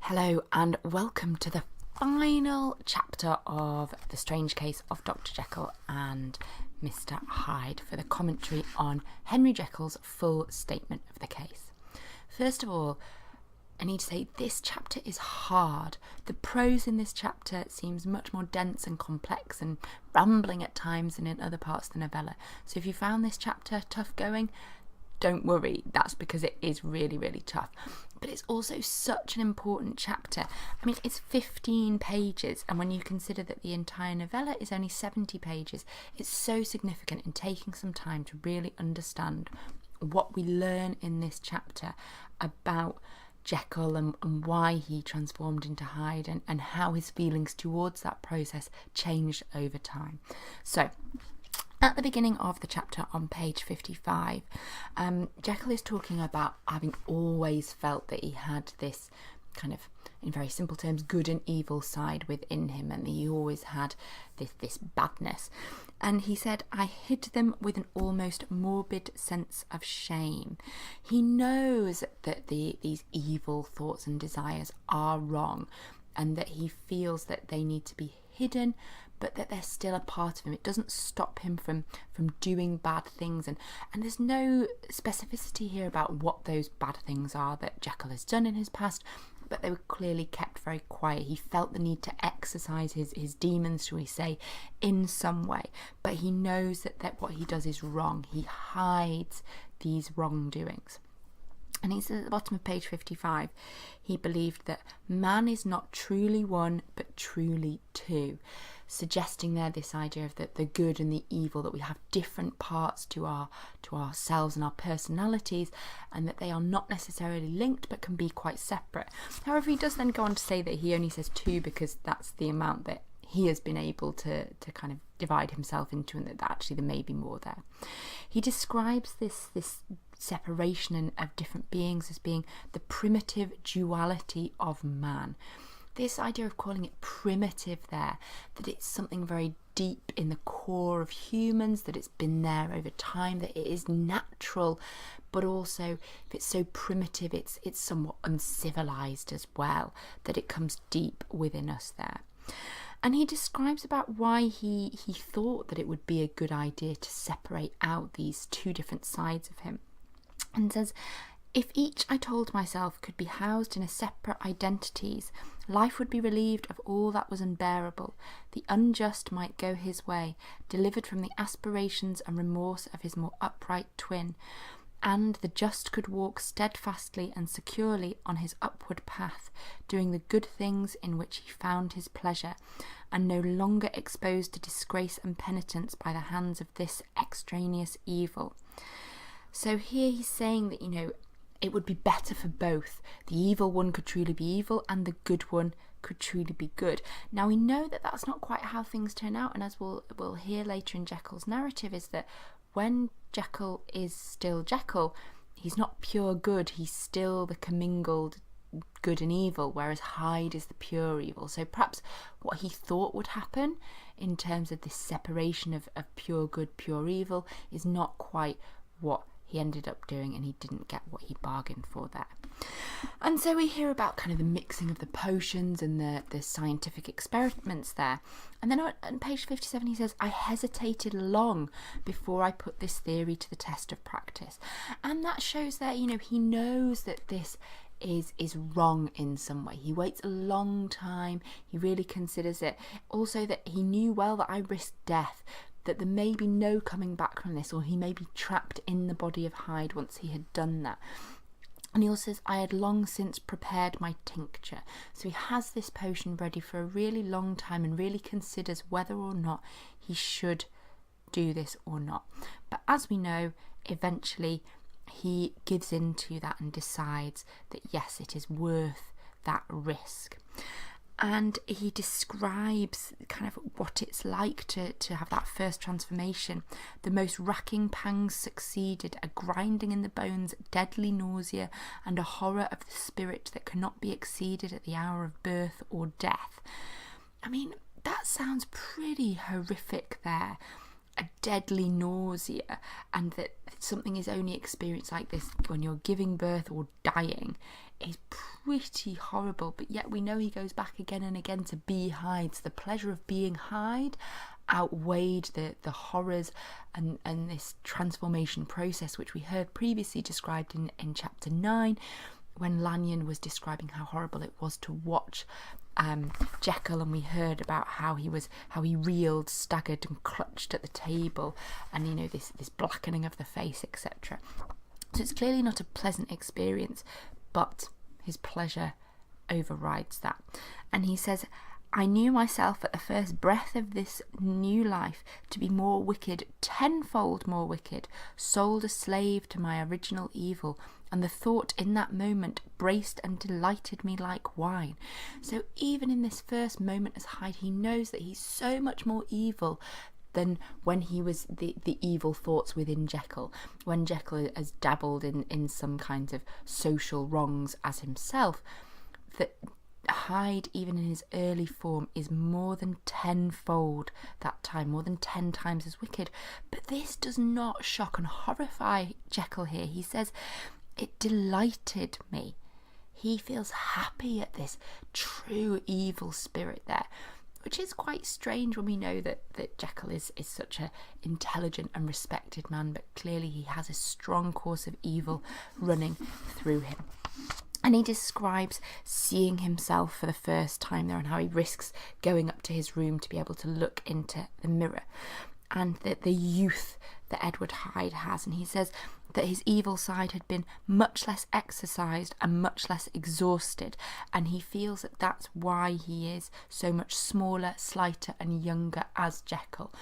Hello and welcome to the final chapter of The Strange Case of Dr. Jekyll and Mr. Hyde for the commentary on Henry Jekyll's full statement of the case. First of all, I need to say this chapter is hard. The prose in this chapter seems much more dense and complex and rambling at times than in other parts of the novella. So if you found this chapter tough going, don't worry, that's because it is really, really tough. But it's also such an important chapter. I mean, it's 15 pages, and when you consider that the entire novella is only 70 pages, it's so significant in taking some time to really understand what we learn in this chapter about Jekyll and why he transformed into Hyde and how his feelings towards that process changed over time. So, at the beginning of the chapter on page 55, Jekyll is talking about having always felt that he had this kind of, in very simple terms, good and evil side within him, and that he always had this badness. And he said, I hid them with an almost morbid sense of shame. He knows that these evil thoughts and desires are wrong, and that he feels that they need to be hidden, but that they're still a part of him. It doesn't stop him from doing bad things, and there's no specificity here about what those bad things are that Jekyll has done in his past, but they were clearly kept very quiet. He felt the need to exercise his demons, shall we say, in some way, but he knows that what he does is wrong. He hides these wrongdoings. And he says at the bottom of page 55, he believed that man is not truly one, but truly two, suggesting there this idea of the good and the evil, that we have different parts to ourselves and our personalities, and that they are not necessarily linked, but can be quite separate. However, he does then go on to say that he only says two because that's the amount that he has been able to kind of divide himself into, and that actually there may be more there. He describes this separation of different beings as being the primitive duality of man. This idea of calling it primitive there, that it's something very deep in the core of humans, that it's been there over time, that it is natural, but also if it's so primitive, it's somewhat uncivilized as well, that it comes deep within us there. And he describes about why he thought that it would be a good idea to separate out these two different sides of him. And says, if each, I told myself, could be housed in a separate identities, life would be relieved of all that was unbearable. The unjust might go his way, delivered from the aspirations and remorse of his more upright twin, and the just could walk steadfastly and securely on his upward path, doing the good things in which he found his pleasure, and no longer exposed to disgrace and penitence by the hands of this extraneous evil. So here he's saying that, it would be better for both. The evil one could truly be evil, and the good one could truly be good. Now we know that that's not quite how things turn out, and as we'll hear later in Jekyll's narrative, is that when Jekyll is still Jekyll, he's not pure good, he's still the commingled good and evil, whereas Hyde is the pure evil. So perhaps what he thought would happen in terms of this separation of pure good, pure evil is not quite what he ended up doing, and he didn't get what he bargained for there. And so we hear about kind of the mixing of the potions and the scientific experiments there. And then on page 57 he says, I hesitated long before I put this theory to the test of practice. And that shows that, he knows that this is wrong in some way. He waits a long time, he really considers it. Also that he knew well that I risked death, that there may be no coming back from this, or he may be trapped in the body of Hyde once he had done that. And he also says, I had long since prepared my tincture. So he has this potion ready for a really long time and really considers whether or not he should do this or not. But as we know, eventually he gives in to that and decides that yes, it is worth that risk. And he describes kind of what it's like to have that first transformation. The most racking pangs succeeded, a grinding in the bones, deadly nausea, and a horror of the spirit that cannot be exceeded at the hour of birth or death. I mean, that sounds pretty horrific there. A deadly nausea, and that something is only experienced like this when you're giving birth or dying, is pretty horrible, but yet we know he goes back again and again to be Hyde. So the pleasure of being Hyde outweighed the horrors and this transformation process, which we heard previously described in chapter 9, when Lanyon was describing how horrible it was to watch Jekyll, and we heard about how he reeled, staggered and clutched at the table, and this blackening of the face, etc. So it's clearly not a pleasant experience, but his pleasure overrides that. And he says, I knew myself at the first breath of this new life to be more wicked, tenfold more wicked, sold a slave to my original evil, and the thought in that moment braced and delighted me like wine. So even in this first moment as Hyde, he knows that he's so much more evil than when he was the evil thoughts within Jekyll, when Jekyll has dabbled in some kinds of social wrongs as himself, that Hyde, even in his early form, is more than tenfold that time, more than 10 times as wicked. But this does not shock and horrify Jekyll here. He says, it delighted me. He feels happy at this true evil spirit there, which is quite strange when we know that Jekyll is such an intelligent and respected man, but clearly he has a strong course of evil running through him. And he describes seeing himself for the first time there, and how he risks going up to his room to be able to look into the mirror, and the youth that Edward Hyde has. And he says that his evil side had been much less exercised and much less exhausted, and he feels that that's why he is so much smaller, slighter and younger as Jekyll,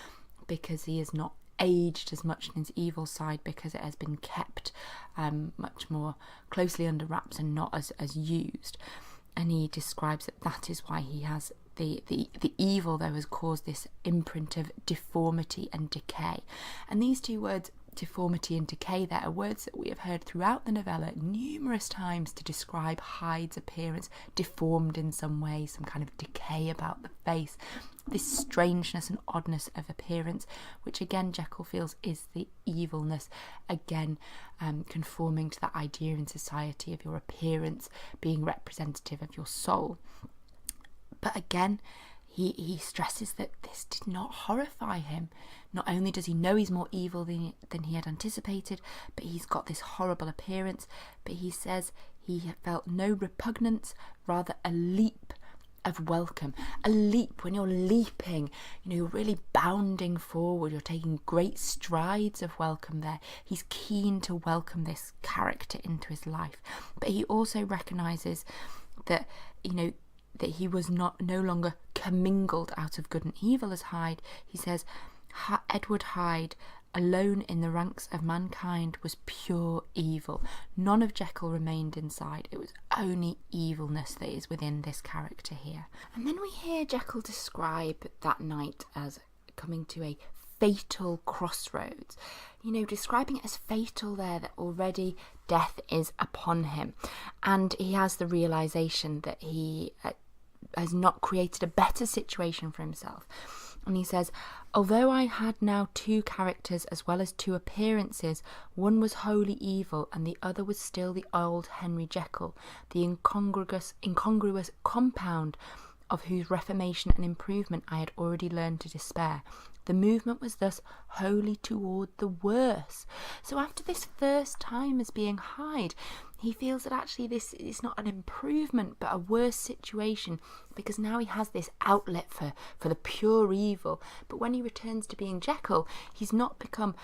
because he is not aged as much in his evil side, because it has been kept much more closely under wraps and not as used. And he describes that is why he has the evil, though, has caused this imprint of deformity and decay. And these two words, deformity and decay, there are words that we have heard throughout the novella numerous times to describe Hyde's appearance, deformed in some way, some kind of decay about the face, this strangeness and oddness of appearance, which again Jekyll feels is the evilness, again conforming to that idea in society of your appearance being representative of your soul. But again, he stresses that this did not horrify him. Not only does he know he's more evil than he had anticipated, but he's got this horrible appearance. But he says he felt no repugnance, rather a leap of welcome. A leap, when you're leaping, you're really bounding forward, you're taking great strides of welcome there. He's keen to welcome this character into his life. But he also recognises that, that he was no longer commingled out of good and evil as Hyde. He says, Edward Hyde, alone in the ranks of mankind, was pure evil. None of Jekyll remained inside. It was only evilness that is within this character here. And then we hear Jekyll describe that night as coming to a fatal crossroads, describing it as fatal there, that already death is upon him. And he has the realisation that he has not created a better situation for himself. And he says, although I had now 2 characters as well as 2 appearances, one was wholly evil and the other was still the old Henry Jekyll, the incongruous compound of whose reformation and improvement I had already learned to despair. The movement was thus wholly toward the worse. So after this first time as being Hyde, he feels that actually this is not an improvement but a worse situation, because now he has this outlet for the pure evil. But when he returns to being Jekyll, he's not become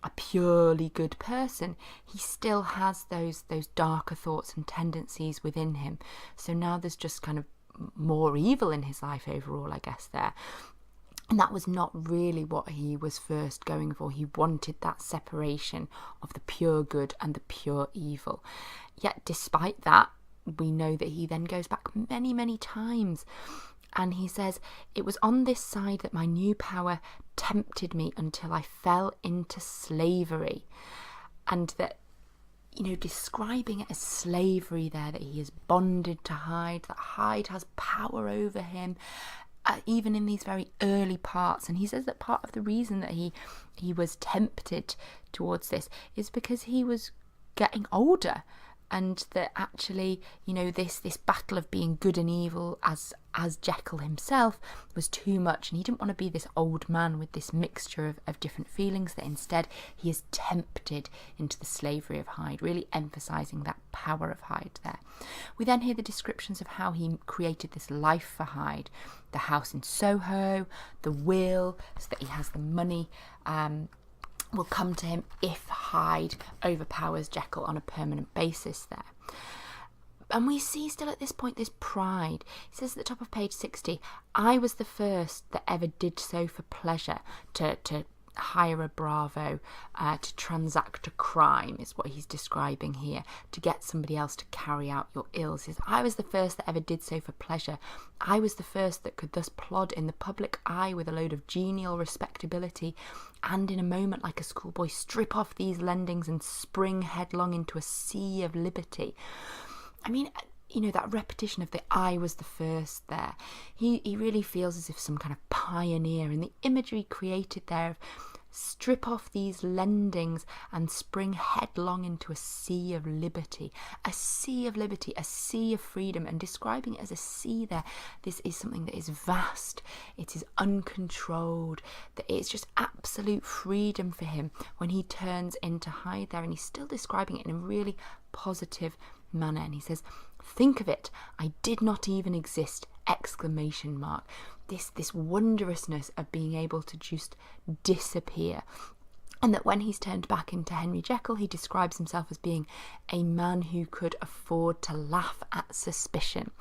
a purely good person. He still has those darker thoughts and tendencies within him. So now there's just kind of more evil in his life overall, I guess, there. And that was not really what he was first going for. He wanted that separation of the pure good and the pure evil. Yet despite that, we know that he then goes back many, many times. And he says, it was on this side that my new power tempted me until I fell into slavery. And that, describing it as slavery there, that he is bonded to Hyde, that Hyde has power over him, even in these very early parts. And he says that part of the reason that he was tempted towards this is because he was getting older, and that actually, this battle of being good and evil as Jekyll himself was too much, and he didn't want to be this old man with this mixture of different feelings, that instead he is tempted into the slavery of Hyde, really emphasising that power of Hyde there. We then hear the descriptions of how he created this life for Hyde, the house in Soho, the will, so that he has the money will come to him if Hyde overpowers Jekyll on a permanent basis there. And we see still at this point this pride. He says at the top of page 60, I was the first that ever did so for pleasure, to hire a bravo, to transact a crime is what he's describing here, to get somebody else to carry out your ills. He says, I was the first that ever did so for pleasure. I was the first that could thus plod in the public eye with a load of genial respectability, and in a moment like a schoolboy strip off these lendings and spring headlong into a sea of liberty. I mean, that repetition of the I was the first there, he really feels as if some kind of pioneer, and the imagery created there of strip off these lendings and spring headlong into a sea of liberty, a sea of liberty, a sea of freedom, and describing it as a sea there, this is something that is vast, it is uncontrolled, that it's just absolute freedom for him when he turns into Hyde there, and he's still describing it in a really positive manner, and he says, think of it, I did not even exist, ! This wondrousness of being able to just disappear. And that when he's turned back into Henry Jekyll, he describes himself as being a man who could afford to laugh at suspicion.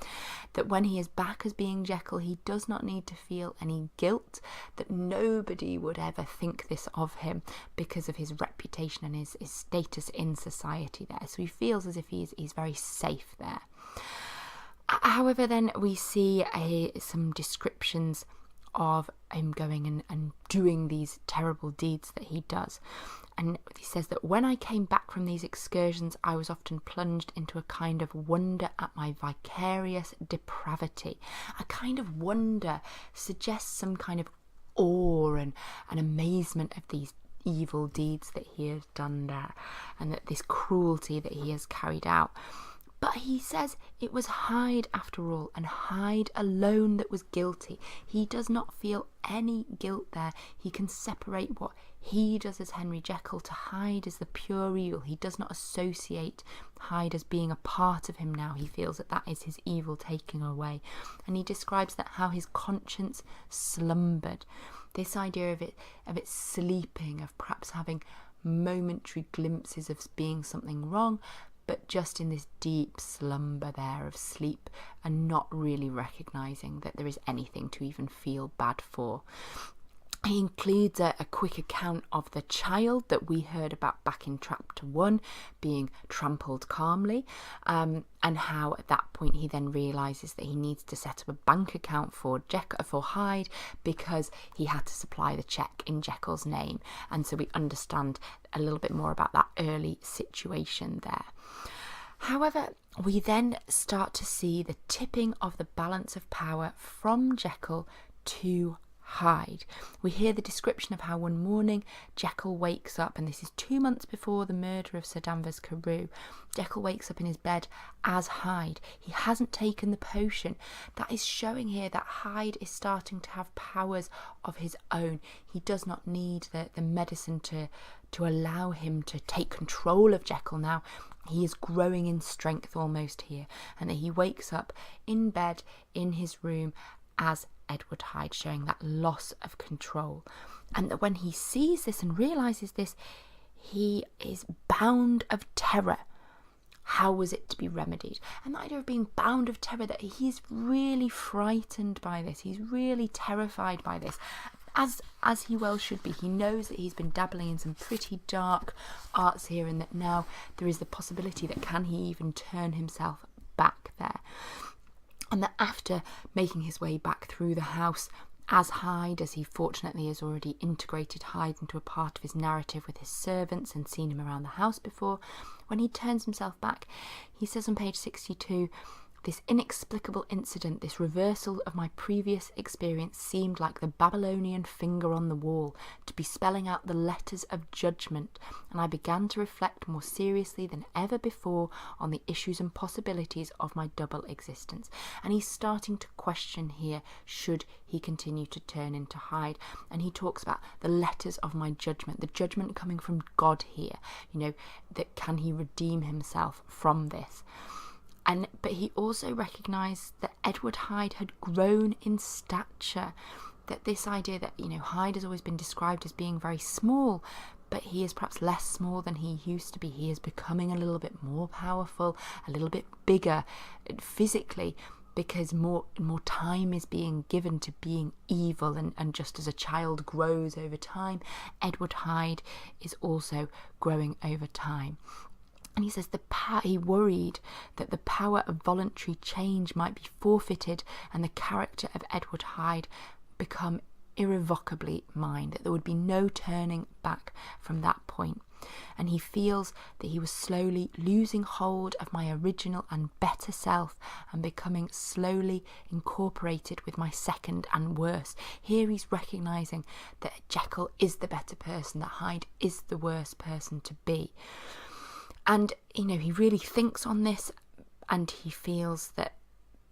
That when he is back as being Jekyll, he does not need to feel any guilt, that nobody would ever think this of him because of his reputation and his status in society there. So he feels as if he's very safe there. However, then we see some descriptions of him going and doing these terrible deeds that he does. And he says that when I came back from these excursions, I was often plunged into a kind of wonder at my vicarious depravity. A kind of wonder suggests some kind of awe and amazement of these evil deeds that he has done there, and that this cruelty that he has carried out. But he says it was Hyde after all, and Hyde alone that was guilty. He does not feel any guilt there. He can separate what he does as Henry Jekyll to Hyde as the pure evil. He does not associate Hyde as being a part of him now. He feels that is his evil taking away. And he describes that how his conscience slumbered. This idea of it sleeping, of perhaps having momentary glimpses of being something wrong, but just in this deep slumber there of sleep, and not really recognising that there is anything to even feel bad for. He includes a quick account of the child that we heard about back in chapter 1 being trampled calmly, and how at that point he then realises that he needs to set up a bank account for Hyde because he had to supply the cheque in Jekyll's name. And so we understand a little bit more about that early situation there. However, we then start to see the tipping of the balance of power from Jekyll to Hyde. We hear the description of how one morning Jekyll wakes up, and this is 2 months before the murder of Sir Danvers Carew. Jekyll wakes up in his bed as Hyde. He hasn't taken the potion. That is showing here that Hyde is starting to have powers of his own. He does not need the medicine to allow him to take control of Jekyll now. He is growing in strength almost here, and that he wakes up in bed in his room as Edward Hyde, showing that loss of control. And that when he sees this and realises this, he is bound of terror. How was it to be remedied? And the idea of being bound of terror, that he's really frightened by this, he's really terrified by this, as he well should be. He knows that he's been dabbling in some pretty dark arts here, and that now there is the possibility that can he even turn himself back there. And that after making his way back through the house as Hyde, as he fortunately has already integrated Hyde into a part of his narrative with his servants and seen him around the house before, when he turns himself back, he says on page 62, This inexplicable incident, this reversal of my previous experience, seemed like the Babylonian finger on the wall, to be spelling out the letters of judgment, and I began to reflect more seriously than ever before on the issues and possibilities of my double existence. And he's starting to question here, should he continue to turn into Hyde? And he talks about the letters of my judgment, the judgment coming from God here, that can he redeem himself from this? But he also recognised that Edward Hyde had grown in stature, that this idea that, Hyde has always been described as being very small, but he is perhaps less small than he used to be. He is becoming a little bit more powerful, a little bit bigger physically, because more time is being given to being evil, and just as a child grows over time, Edward Hyde is also growing over time. And he says he worried that the power of voluntary change might be forfeited and the character of Edward Hyde become irrevocably mine, that there would be no turning back from that point. And he feels that he was slowly losing hold of my original and better self and becoming slowly incorporated with my second and worse. Here he's recognising that Jekyll is the better person, that Hyde is the worst person to be. And, he really thinks on this, and he feels that,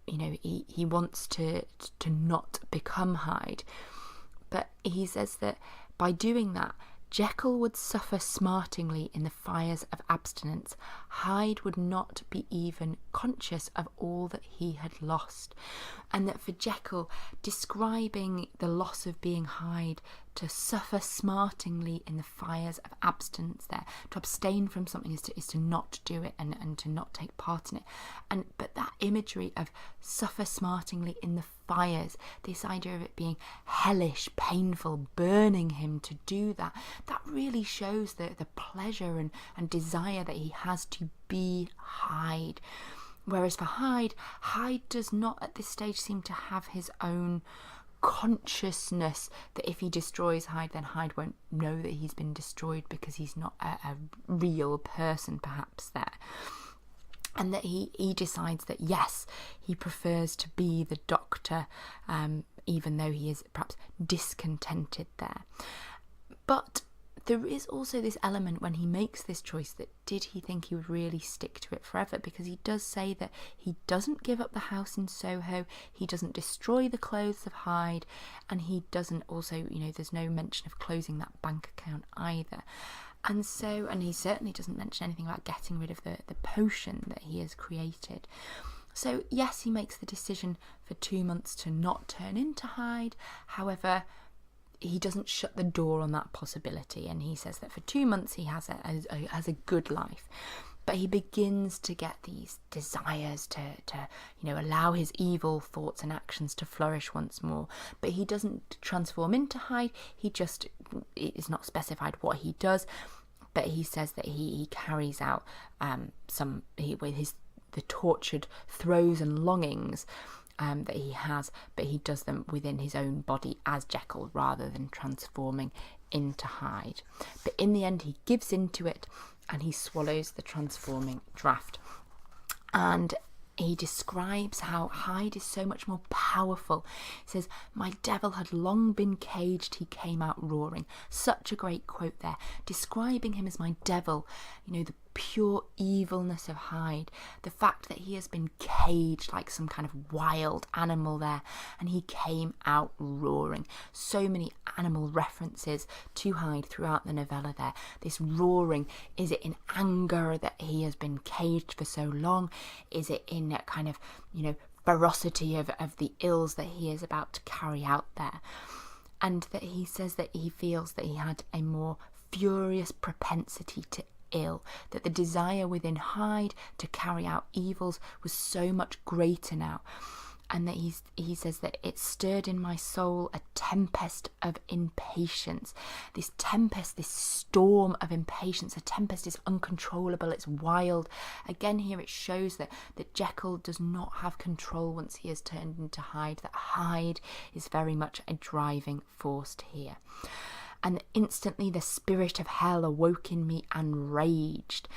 he wants to not become Hyde. But he says that by doing that, Jekyll would suffer smartingly in the fires of abstinence. Hyde would not be even conscious of all that he had lost. And that for Jekyll, describing the loss of being Hyde, to suffer smartingly in the fires of abstinence there, to abstain from something is to not do it and to not take part in it. But that imagery of suffer smartingly in the fires, this idea of it being hellish, painful, burning him to do that really shows the pleasure and desire that he has to be Hyde. Whereas for Hyde does not at this stage seem to have his own consciousness that if he destroys Hyde, then Hyde won't know that he's been destroyed, because he's not a real person perhaps there. And that he decides that yes, he prefers to be the Doctor, even though he is perhaps discontented there. But there is also this element when he makes this choice that did he think he would really stick to it forever? Because he does say that he doesn't give up the house in Soho, he doesn't destroy the clothes of Hyde, and he doesn't also, there's no mention of closing that bank account either. And he certainly doesn't mention anything about getting rid of the potion that he has created. So yes, he makes the decision for 2 months to not turn into Hyde. However, he doesn't shut the door on that possibility, and he says that for 2 months he has a good life. But he begins to get these desires to allow his evil thoughts and actions to flourish once more. But he doesn't transform into Hyde. It is not specified what he does, but he says that he carries out the tortured throes and longings that he has, but he does them within his own body as Jekyll rather than transforming into Hyde. But in the end he gives into it and he swallows the transforming draught. And he describes how Hyde is so much more powerful. He says, "My devil had long been caged, he came out roaring." Such a great quote there, describing him as my devil, the pure evilness of Hyde, the fact that he has been caged like some kind of wild animal there, and he came out roaring. So many animal references to Hyde throughout the novella there. This roaring, is it in anger that he has been caged for so long? Is it in that kind of, ferocity of the ills that he is about to carry out there? And that he says that he feels that he had a more furious propensity to ill, that the desire within Hyde to carry out evils was so much greater now, and that he says that it stirred in my soul a tempest of impatience. This tempest, this storm of impatience, a tempest is uncontrollable, it's wild. Again here it shows that Jekyll does not have control once he has turned into Hyde, that Hyde is very much a driving force here. And instantly the spirit of hell awoke in me and raged.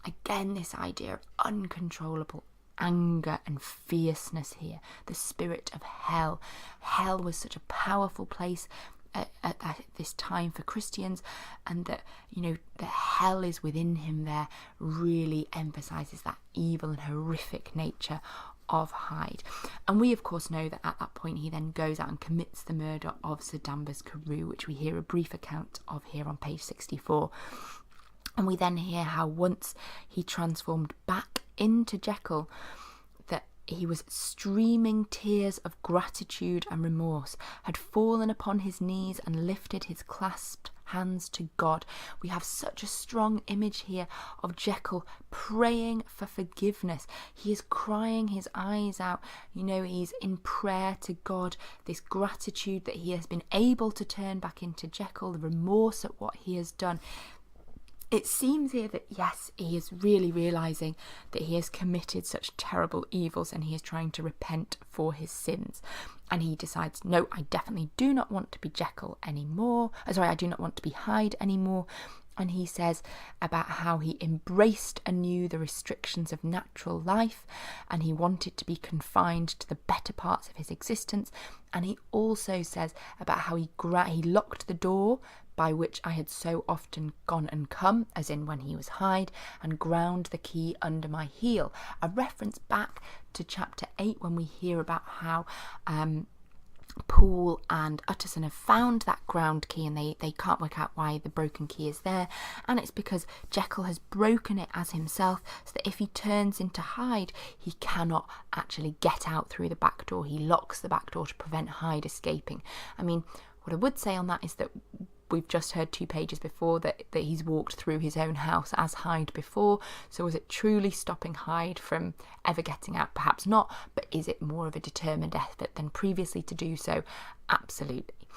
Again, this idea of uncontrollable anger and fierceness here, the spirit of hell. Hell was such a powerful place at this time for Christians, and that, you know, the hell is within him there really emphasises that evil and horrific nature of Hyde. And we of course know that at that point he then goes out and commits the murder of Sir Danvers Carew, which we hear a brief account of here on page 64. And we then hear how once he transformed back into Jekyll, that he was streaming tears of gratitude and remorse, had fallen upon his knees and lifted his clasped hands to God. We have such a strong image here of Jekyll praying for forgiveness. He is crying his eyes out, you know, he's in prayer to God, this gratitude that he has been able to turn back into Jekyll, the remorse at what he has done. It seems here that, yes, he is really realising that he has committed such terrible evils and he is trying to repent for his sins. And he decides, no, I definitely do not want to be Jekyll anymore. I do not want to be Hyde anymore. And he says about how he embraced anew the restrictions of natural life and he wanted to be confined to the better parts of his existence. And he also says about how he locked the door by which I had so often gone and come, as in when he was Hyde, and ground the key under my heel. A reference back to chapter 8 when we hear about how Poole and Utterson have found that ground key and they can't work out why the broken key is there, and it's because Jekyll has broken it as himself, so that if he turns into Hyde he cannot actually get out through the back door. He locks the back door to prevent Hyde escaping. I mean, what I would say on that is that we've just heard 2 pages before that he's walked through his own house as Hyde before. So was it truly stopping Hyde from ever getting out? Perhaps not, but is it more of a determined effort than previously to do so? Absolutely.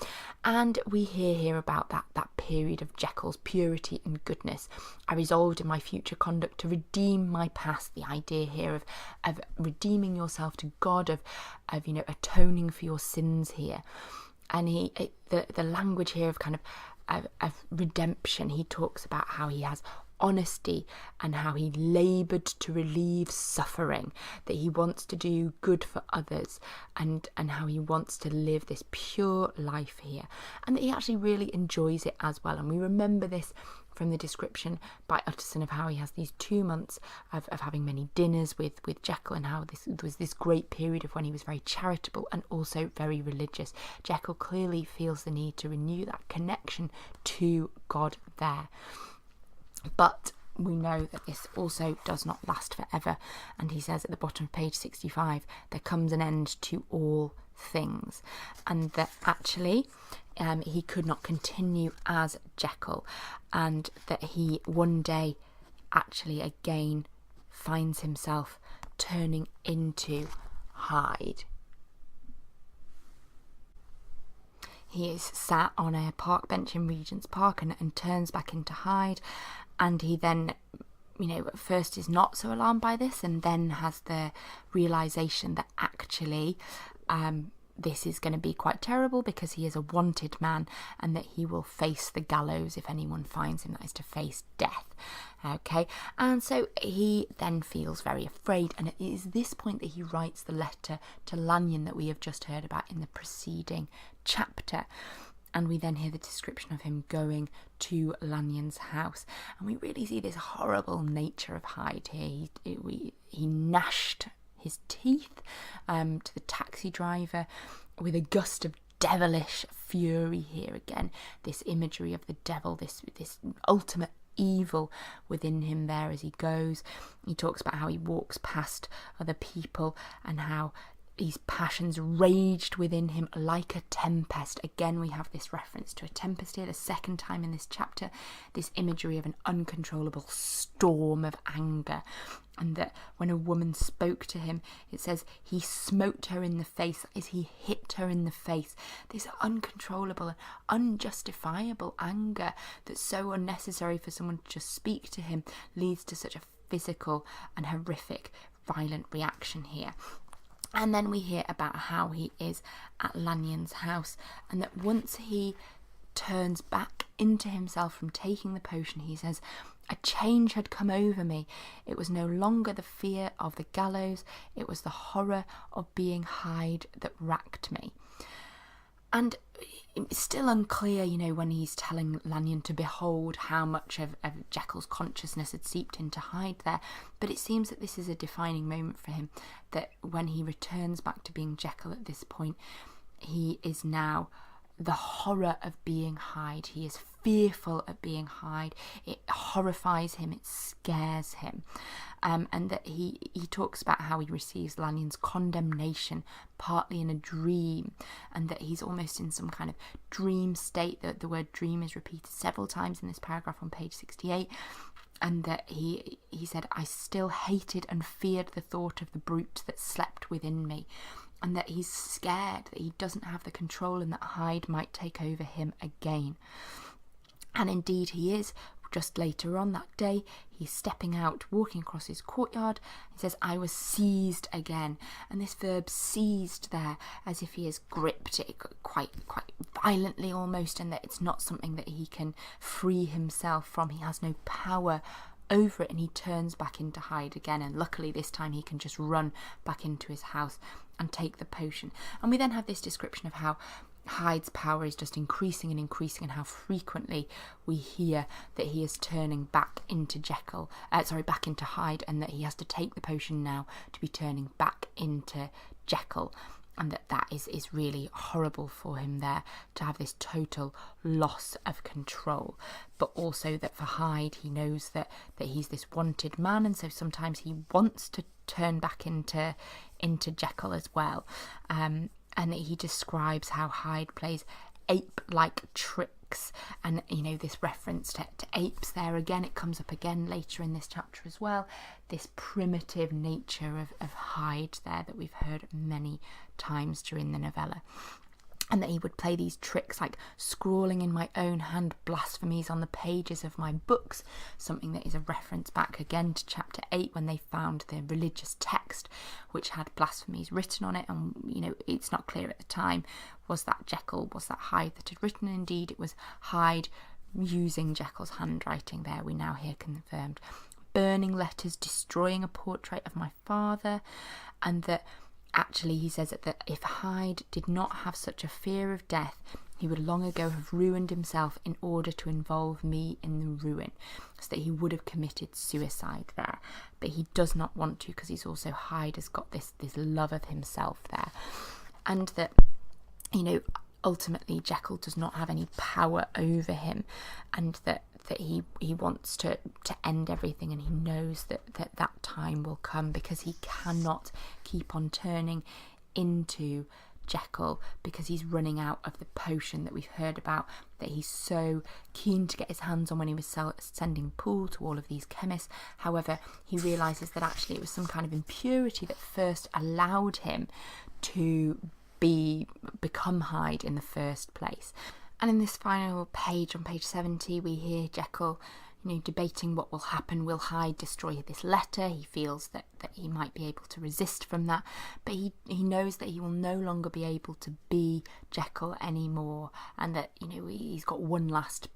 And we hear here about that period of Jekyll's purity and goodness. I resolved in my future conduct to redeem my past. The idea here of redeeming yourself to God, of you know, atoning for your sins here. And the language here of kind of redemption, he talks about how he has honesty and how he laboured to relieve suffering, that he wants to do good for others, and how he wants to live this pure life here, and that he actually really enjoys it as well. And we remember this from the description by Utterson of how he has these 2 months of having many dinners with Jekyll, and how this was this great period of when he was very charitable and also very religious. Jekyll clearly feels the need to renew that connection to God there. But we know that this also does not last forever, and he says at the bottom of page 65, there comes an end to all things, and that actually he could not continue as Jekyll, and that he one day actually again finds himself turning into Hyde. He is sat on a park bench in Regent's Park and turns back into Hyde, and he then, you know, at first is not so alarmed by this, and then has the realisation that actually this is going to be quite terrible, because he is a wanted man and that he will face the gallows if anyone finds him, that is to face death. Okay, and so he then feels very afraid, and it is this point that he writes the letter to Lanyon that we have just heard about in the preceding chapter. And we then hear the description of him going to Lanyon's house, and we really see this horrible nature of Hyde here. He gnashed his teeth to the taxi driver with a gust of devilish fury here again. This imagery of the devil, this ultimate evil within him there as he goes. He talks about how he walks past other people and how these passions raged within him like a tempest. Again, we have this reference to a tempest here, the second time in this chapter, this imagery of an uncontrollable storm of anger. And that when a woman spoke to him, it says he smote her in the face, as he hit her in the face. This uncontrollable and unjustifiable anger that's so unnecessary for someone to just speak to him leads to such a physical and horrific, violent reaction here. And then we hear about how he is at Lanyon's house, and that once he turns back into himself from taking the potion, he says, A change had come over me. It was no longer the fear of the gallows, it was the horror of being Hyde that racked me. And it's still unclear, when he's telling Lanyon to behold how much of Jekyll's consciousness had seeped into Hyde there. But it seems that this is a defining moment for him, that when he returns back to being Jekyll at this point, he is now the horror of being Hyde. He is fearful of being Hyde. It horrifies him, it scares him. And that he talks about how he receives Lanyon's condemnation partly in a dream, and that he's almost in some kind of dream state. The word dream is repeated several times in this paragraph on page 68. And that he said, I still hated and feared the thought of the brute that slept within me. And that he's scared that he doesn't have the control and that Hyde might take over him again. And indeed he is. Just later on that day, he's stepping out, walking across his courtyard. He says, I was seized again. And this verb seized there, as if he has gripped it quite violently almost, and that it's not something that he can free himself from. He has no power over it, and he turns back into Hyde again. And luckily this time he can just run back into his house and take the potion. And we then have this description of how Hyde's power is just increasing and increasing, and how frequently we hear that he is turning back into back into Hyde, and that he has to take the potion now to be turning back into Jekyll, and that is really horrible for him there, to have this total loss of control. But also that for Hyde, he knows that he's this wanted man, and so sometimes he wants to turn back into Jekyll as well. And he describes how Hyde plays ape-like tricks, and this reference to apes there again, it comes up again later in this chapter as well, this primitive nature of Hyde there that we've heard many times during the novella. And that he would play these tricks like scrawling in my own hand blasphemies on the pages of my books, something that is a reference back again to chapter 8 when they found the religious text which had blasphemies written on it. And it's not clear at the time, was that Jekyll, was that Hyde that had written? Indeed it was Hyde using Jekyll's handwriting there, we now hear confirmed. Burning letters, destroying a portrait of my father. And that actually, he says that if Hyde did not have such a fear of death, he would long ago have ruined himself in order to involve me in the ruin, so that he would have committed suicide there. But he does not want to, because he's also, Hyde has got this love of himself there. And that, ultimately Jekyll does not have any power over him, and that he wants to end everything, and he knows that time will come, because he cannot keep on turning into Jekyll, because he's running out of the potion that we've heard about, that he's so keen to get his hands on when he was sending Poole to all of these chemists. However, he realises that actually it was some kind of impurity that first allowed him to become Hyde in the first place. And in this final page, on page 70, we hear Jekyll, debating what will happen. Will Hyde destroy this letter? He feels that he might be able to resist from that, but he knows that he will no longer be able to be Jekyll anymore, and that he's got one last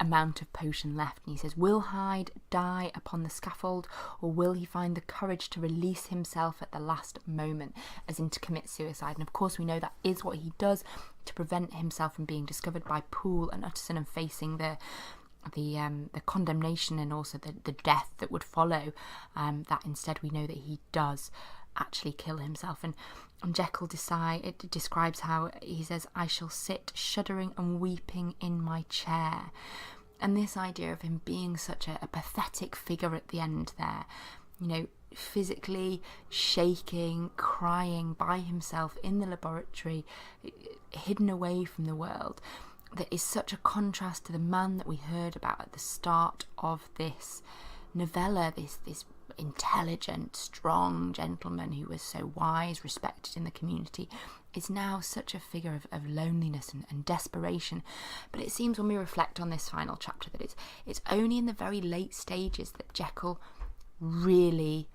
amount of potion left. And he says, will Hyde die upon the scaffold, or will he find the courage to release himself at the last moment, as in to commit suicide? And of course we know that is what he does, to prevent himself from being discovered by Poole and Utterson and facing the condemnation and also the death that would follow. That instead we know that he does actually kill himself. And Jekyll describes how he says, I shall sit shuddering and weeping in my chair. And this idea of him being such a pathetic figure at the end there, physically shaking, crying by himself in the laboratory, hidden away from the world, that is such a contrast to the man that we heard about at the start of this novella, this intelligent, strong gentleman who was so wise, respected in the community, is now such a figure of loneliness and desperation. But it seems when we reflect on this final chapter that it's only in the very late stages that Jekyll really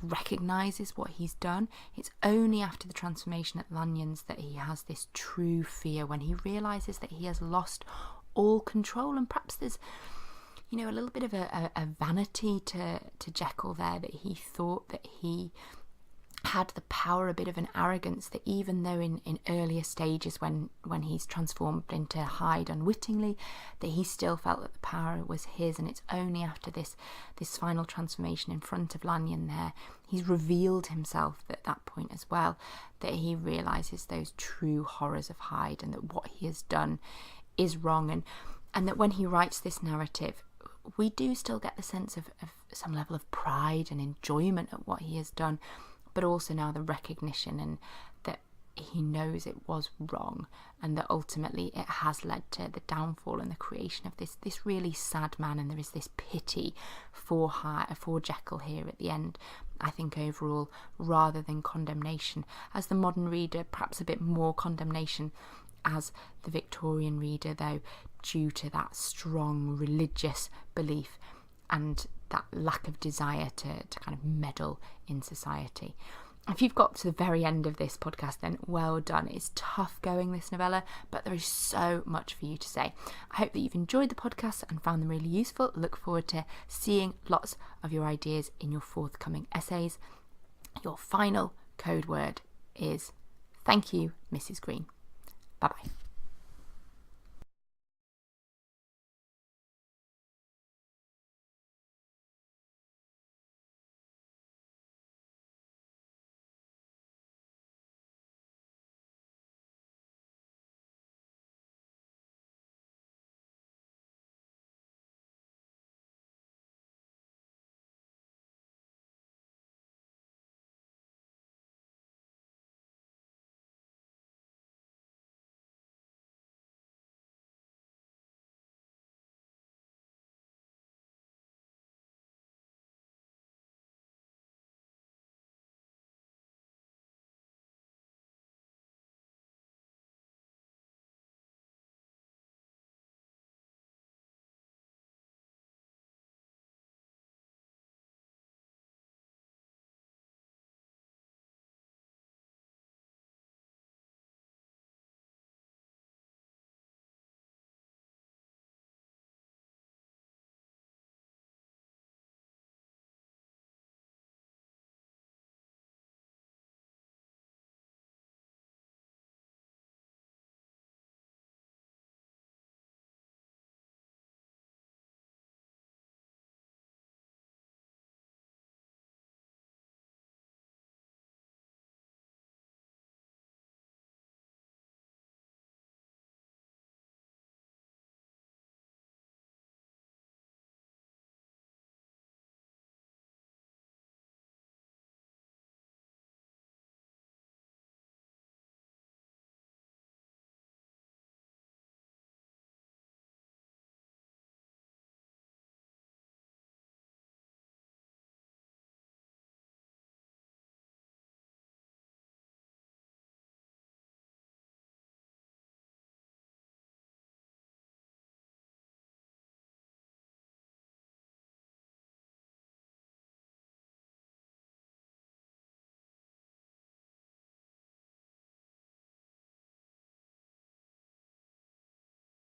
recognises what he's done. It's only after the transformation at Lanyon's that he has this true fear, when he realises that he has lost all control. And perhaps there's a little bit of a vanity to Jekyll there, that he thought that he had the power, a bit of an arrogance, that even though in earlier stages when he's transformed into Hyde unwittingly, that he still felt that the power was his. And it's only after this final transformation in front of Lanyon there, he's revealed himself at that point as well, that he realises those true horrors of Hyde, and that what he has done is wrong. And that when he writes this narrative, we do still get the sense of some level of pride and enjoyment at what he has done, but also now the recognition and that he knows it was wrong, and that ultimately it has led to the downfall and the creation of this really sad man. And there is this pity for Jekyll here at the end, I think, overall, rather than condemnation. As the modern reader, perhaps a bit more condemnation. As the Victorian reader, though, due to that strong religious belief and that lack of desire to kind of meddle in society. If you've got to the very end of this podcast, then well done. It's tough going, this novella, but there is so much for you to say. I hope that you've enjoyed the podcast and found them really useful. Look forward to seeing lots of your ideas in your forthcoming essays. Your final code word is thank you, Mrs. Green. Bye-bye.